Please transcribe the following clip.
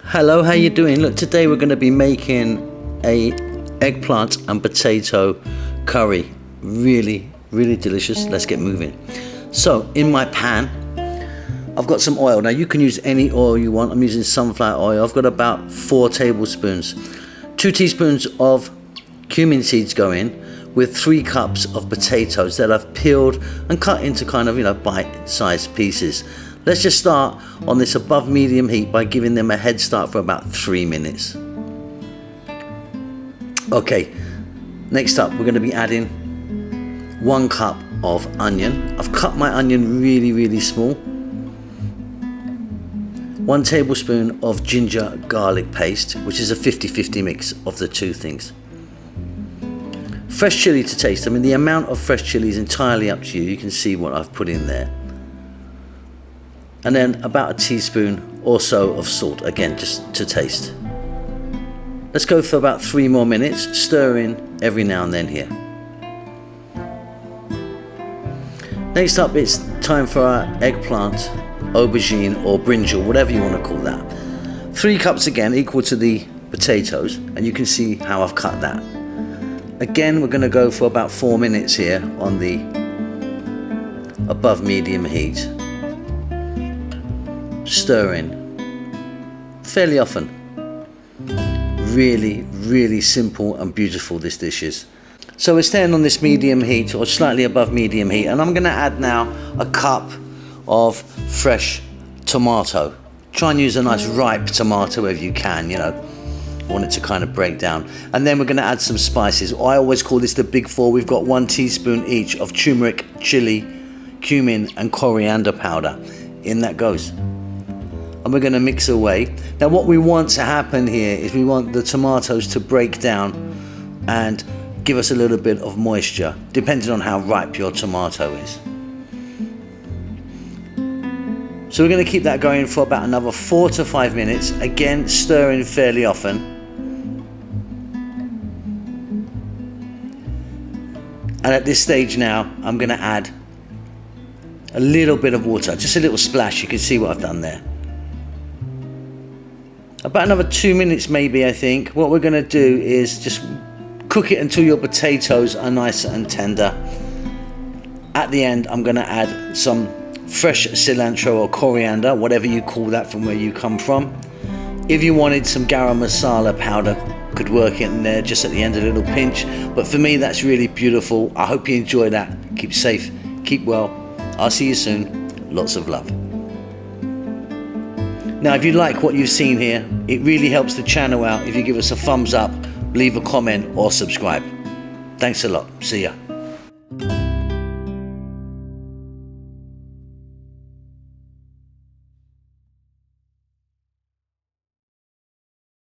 Hello, how you doing? Look, today we're going to be making a eggplant and potato curry. Really delicious. Let's get moving. So in my pan I've got some oil. Now you can use any oil you want. I'm using sunflower oil. I've got about 4 tablespoons. 2 teaspoons of cumin seeds go in with 3 cups of potatoes that I've peeled and cut into kind of, bite-sized pieces. Let's just start on this above medium heat by giving them a head start for about 3 minutes. Okay, next up we're going to be adding 1 cup of onion. I've cut my onion really small. 1 tablespoon of ginger garlic paste, which is a 50-50 mix of the 2 things. Fresh chili to taste. I mean, the amount of fresh chili is entirely up to you. You can see what I've put in there. And then about a teaspoon or so of salt, again just to taste. Let's go for about 3 more minutes, stirring every now and then here. Next up, it's time for our eggplant, aubergine or brinjal, whatever you want to call that. 3 cups again, equal to the potatoes, and you can see how I've cut that. Again, we're going to go for about 4 minutes here on the above medium heat. Stirring fairly often. Really simple and beautiful this dish is. So we're staying on this medium heat or slightly above medium heat, and I'm going to add now a cup of fresh tomato. Try and use a nice ripe tomato if you can, want it to kind of break down. And then we're going to add some spices. I always call this the big 4. We've got 1 teaspoon each of turmeric, chili, cumin and coriander powder. In that goes. And we're going to mix away. Now what we want to happen here is we want the tomatoes to break down and give us a little bit of moisture, depending on how ripe your tomato is. So we're going to keep that going for about another 4 to 5 minutes, again stirring fairly often. And at this stage now I'm going to add a little bit of water, just a little splash. You can see what I've done there. About another 2 minutes maybe, I think. What we're going to do is just cook it until your potatoes are nice and tender. At the end I'm going to add some fresh cilantro or coriander, whatever you call that from where you come from. If you wanted some garam masala powder, could work in there just at the end, a little pinch. But for me that's really beautiful. I hope you enjoy that. Keep safe, keep well. I'll see you soon. Lots of love. Now if you like what you've seen here, it really helps the channel out if you give us a thumbs up, leave a comment or subscribe. Thanks a lot. See ya.